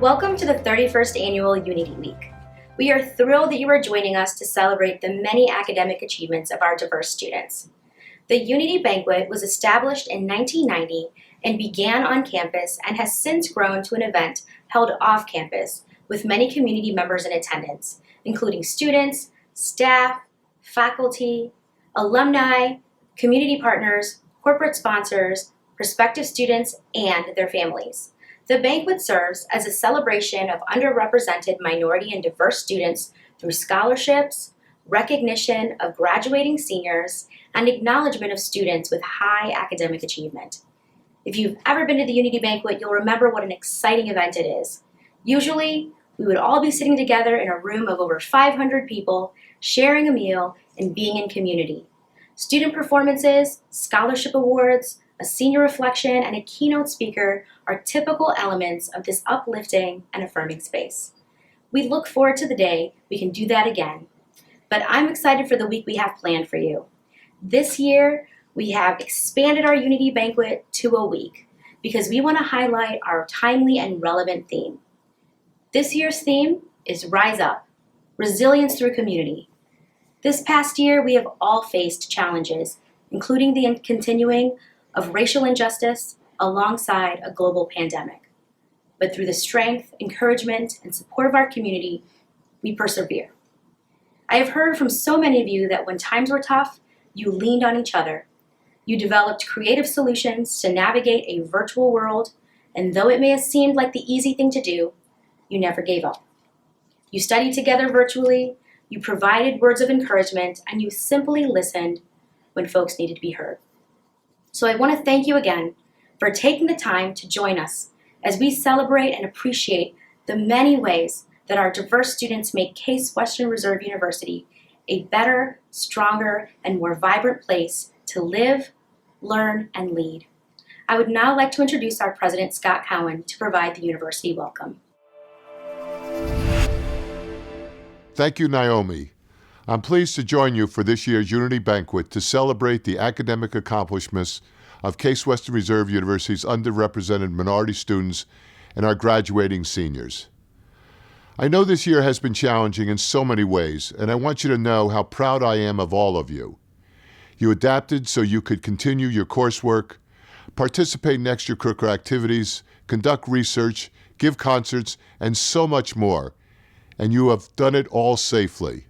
Welcome to the 31st Annual Unity Week. We are thrilled that you are joining us to celebrate the many academic achievements of our diverse students. The Unity Banquet was established in 1990 and began on campus and has since grown to an event held off campus with many community members in attendance, including students, staff, faculty, alumni, community partners, corporate sponsors, prospective students, and their families. The banquet serves as a celebration of underrepresented minority and diverse students through scholarships, recognition of graduating seniors, and acknowledgement of students with high academic achievement. If you've ever been to the Unity Banquet, you'll remember what an exciting event it is. Usually, we would all be sitting together in a room of over 500 people, sharing a meal and being in community. Student performances, scholarship awards, a senior reflection, and a keynote speaker are typical elements of this uplifting and affirming space. We look forward to the day we can do that again, but I'm excited for the week we have planned for you. This year, we have expanded our Unity Banquet to a week because we want to highlight our timely and relevant theme. This year's theme is Rise Up, Resilience Through Community. This past year, we have all faced challenges, including the continuing of racial injustice alongside a global pandemic. But through the strength, encouragement, and support of our community, we persevere. I have heard from so many of you that when times were tough, you leaned on each other. You developed creative solutions to navigate a virtual world, and though it may have seemed like the easy thing to do, you never gave up. You studied together virtually, you provided words of encouragement, and you simply listened when folks needed to be heard. So I want to thank you again for taking the time to join us as we celebrate and appreciate the many ways that our diverse students make Case Western Reserve University a better, stronger, and more vibrant place to live, learn, and lead. I would now like to introduce our president, Scott Cowan, to provide the university welcome. Thank you, Naomi. I'm pleased to join you for this year's Unity Banquet to celebrate the academic accomplishments of Case Western Reserve University's underrepresented minority students and our graduating seniors. I know this year has been challenging in so many ways, and I want you to know how proud I am of all of you. You adapted so you could continue your coursework, participate in extracurricular activities, conduct research, give concerts, and so much more, and you have done it all safely.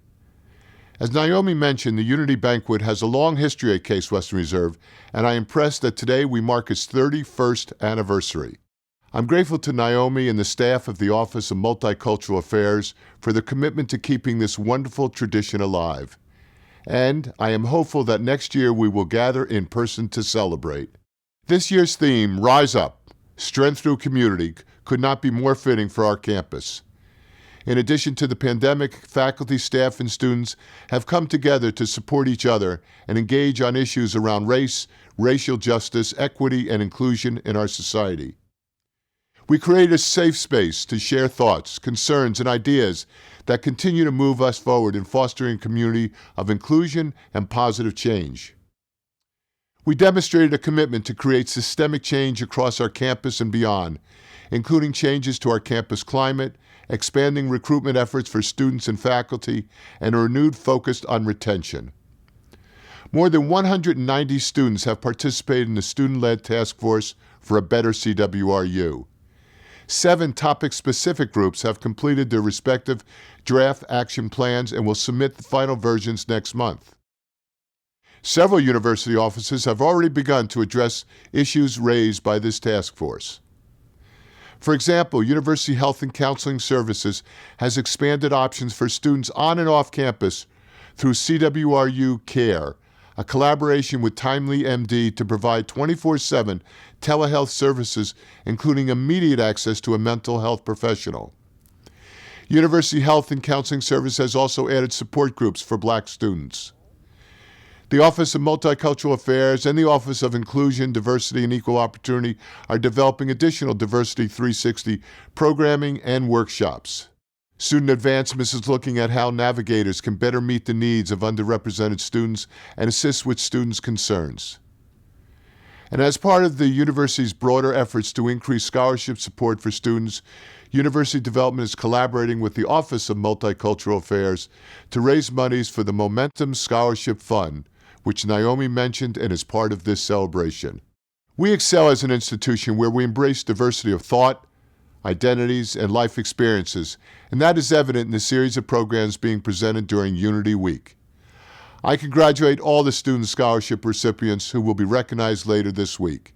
As Naomi mentioned, the Unity Banquet has a long history at Case Western Reserve, and I am impressed that today we mark its 31st anniversary. I'm grateful to Naomi and the staff of the Office of Multicultural Affairs for their commitment to keeping this wonderful tradition alive. And I am hopeful that next year we will gather in person to celebrate. This year's theme, Rise Up, Strength Through Community, could not be more fitting for our campus. In addition to the pandemic, faculty, staff, and students have come together to support each other and engage on issues around race, racial justice, equity, and inclusion in our society. We create a safe space to share thoughts, concerns, and ideas that continue to move us forward in fostering a community of inclusion and positive change. We demonstrated a commitment to create systemic change across our campus and beyond, including changes to our campus climate, expanding recruitment efforts for students and faculty, and a renewed focus on retention. More than 190 students have participated in the student-led task force for a better CWRU. 7 topic-specific groups have completed their respective draft action plans and will submit the final versions next month. Several university offices have already begun to address issues raised by this task force. For example, University Health and Counseling Services has expanded options for students on and off campus through CWRU Care, a collaboration with Timely MD to provide 24/7 telehealth services, including immediate access to a mental health professional. University Health and Counseling Service has also added support groups for Black students. The Office of Multicultural Affairs and the Office of Inclusion, Diversity, and Equal Opportunity are developing additional Diversity 360 programming and workshops. Student Advancements is looking at how navigators can better meet the needs of underrepresented students and assist with students' concerns. And as part of the university's broader efforts to increase scholarship support for students, University Development is collaborating with the Office of Multicultural Affairs to raise monies for the Momentum Scholarship Fund, which Naomi mentioned and is part of this celebration. We excel as an institution where we embrace diversity of thought, identities, and life experiences, and that is evident in the series of programs being presented during Unity Week. I congratulate all the student scholarship recipients who will be recognized later this week.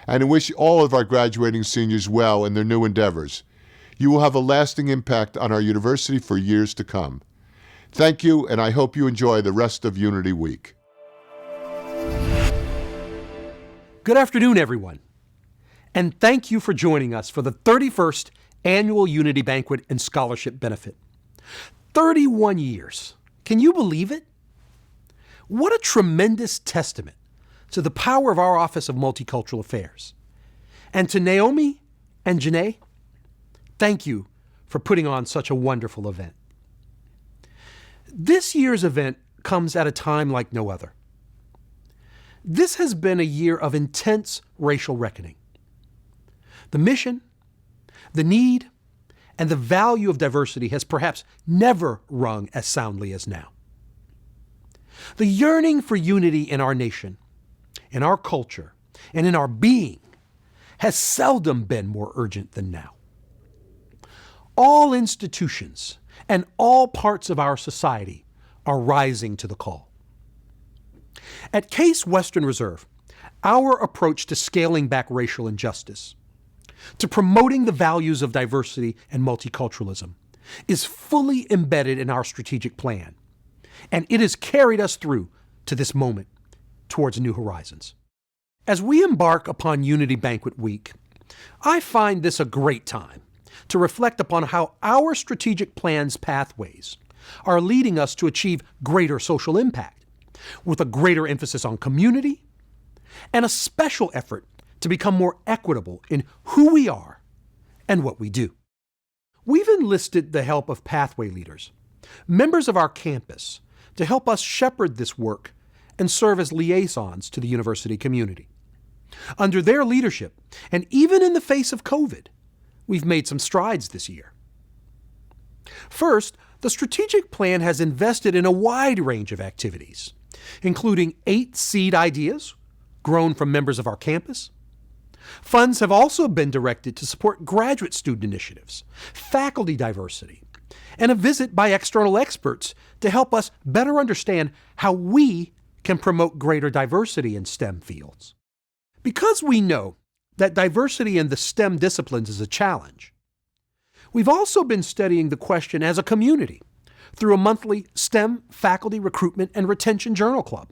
And I wish all of our graduating seniors well in their new endeavors. You will have a lasting impact on our university for years to come. Thank you, and I hope you enjoy the rest of Unity Week. Good afternoon, everyone, and thank you for joining us for the 31st Annual Unity Banquet and Scholarship Benefit. 31 years. Can you believe it? What a tremendous testament to the power of our Office of Multicultural Affairs. And to Naomi and Janae, thank you for putting on such a wonderful event. This year's event comes at a time like no other. This has been a year of intense racial reckoning. The mission, the need, and the value of diversity has perhaps never rung as soundly as now. The yearning for unity in our nation, in our culture, and in our being has seldom been more urgent than now. All institutions and all parts of our society are rising to the call. At Case Western Reserve, our approach to scaling back racial injustice, to promoting the values of diversity and multiculturalism, is fully embedded in our strategic plan, and it has carried us through to this moment towards new horizons. As we embark upon Unity Banquet Week, I find this a great time to reflect upon how our strategic plan's pathways are leading us to achieve greater social impact, with a greater emphasis on community and a special effort to become more equitable in who we are and what we do. We've enlisted the help of pathway leaders, members of our campus, to help us shepherd this work and serve as liaisons to the university community. Under their leadership, and even in the face of COVID, we've made some strides this year. First, the strategic plan has invested in a wide range of activities, including 8 seed ideas grown from members of our campus. Funds have also been directed to support graduate student initiatives, faculty diversity, and a visit by external experts to help us better understand how we can promote greater diversity in STEM fields. Because we know that diversity in the STEM disciplines is a challenge, we've also been studying the question as a community through a monthly STEM faculty recruitment and retention journal club.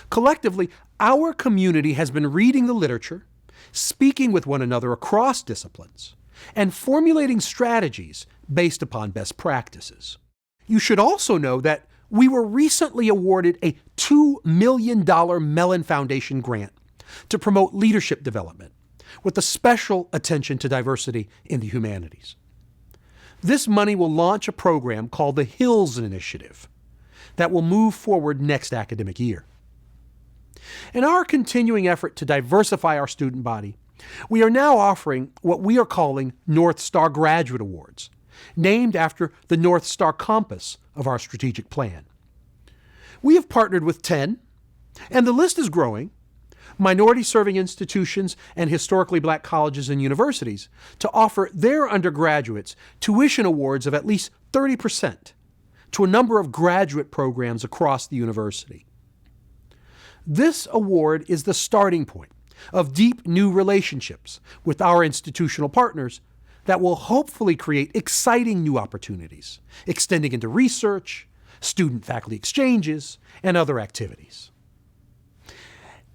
Collectively, our community has been reading the literature, speaking with one another across disciplines, and formulating strategies based upon best practices. You should also know that we were recently awarded a $2 million Mellon Foundation grant to promote leadership development, with a special attention to diversity in the humanities. This money will launch a program called the Hills Initiative that will move forward next academic year. In our continuing effort to diversify our student body, we are now offering what we are calling North Star Graduate Awards, named after the North Star compass of our strategic plan. We have partnered with 10, and the list is growing, minority-serving institutions and historically black colleges and universities to offer their undergraduates tuition awards of at least 30% to a number of graduate programs across the university. This award is the starting point of deep new relationships with our institutional partners that will hopefully create exciting new opportunities, extending into research, student-faculty exchanges, and other activities.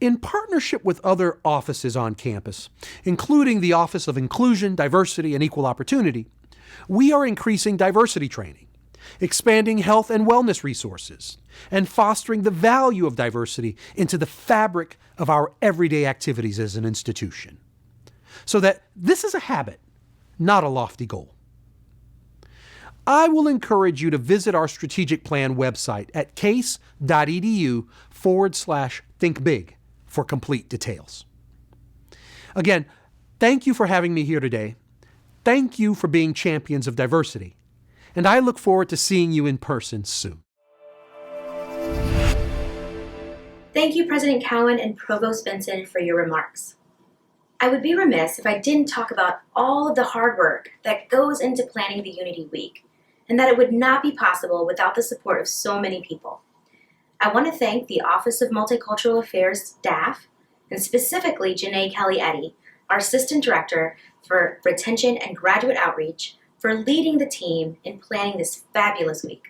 In partnership with other offices on campus, including the Office of Inclusion, Diversity, and Equal Opportunity, we are increasing diversity training, expanding health and wellness resources, and fostering the value of diversity into the fabric of our everyday activities as an institution, so that this is a habit, not a lofty goal. I will encourage you to visit our strategic plan website at case.edu/thinkbig for complete details. Again, thank you for having me here today. Thank you for being champions of diversity, and I look forward to seeing you in person soon. Thank you, President Cowan and Provost Benson, for your remarks. I would be remiss if I didn't talk about all of the hard work that goes into planning the Unity Week, and that it would not be possible without the support of so many people. I want to thank the Office of Multicultural Affairs staff, and specifically Janae Kelly-Eddy, our Assistant Director for Retention and Graduate Outreach, for leading the team in planning this fabulous week.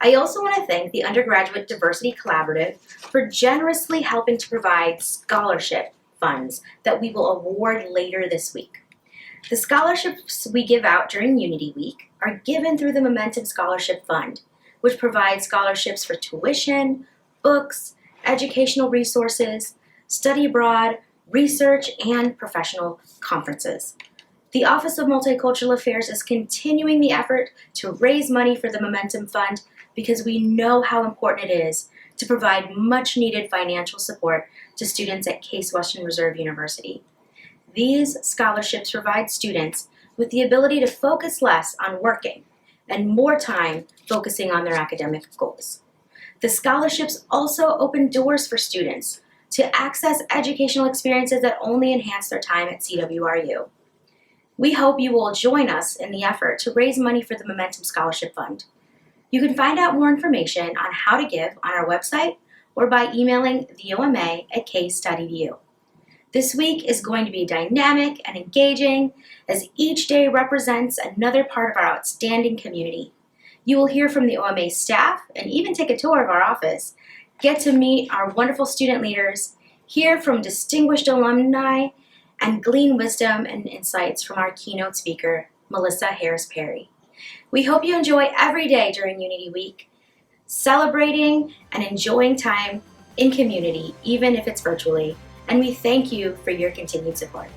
I also want to thank the Undergraduate Diversity Collaborative for generously helping to provide scholarship funds that we will award later this week. The scholarships we give out during Unity Week are given through the Momentum Scholarship Fund, which provides scholarships for tuition, books, educational resources, study abroad, research, and professional conferences. The Office of Multicultural Affairs is continuing the effort to raise money for the Momentum Fund because we know how important it is to provide much needed financial support to students at Case Western Reserve University. These scholarships provide students with the ability to focus less on working and more time focusing on their academic goals. The scholarships also open doors for students to access educational experiences that only enhance their time at CWRU. We hope you will join us in the effort to raise money for the Momentum Scholarship Fund. You can find out more information on how to give on our website or by emailing theoma@case.edu. This week is going to be dynamic and engaging as each day represents another part of our outstanding community. You will hear from the OMA staff and even take a tour of our office, get to meet our wonderful student leaders, hear from distinguished alumni, and glean wisdom and insights from our keynote speaker, Melissa Harris-Perry. We hope you enjoy every day during Unity Week, celebrating and enjoying time in community, even if it's virtually, and we thank you for your continued support.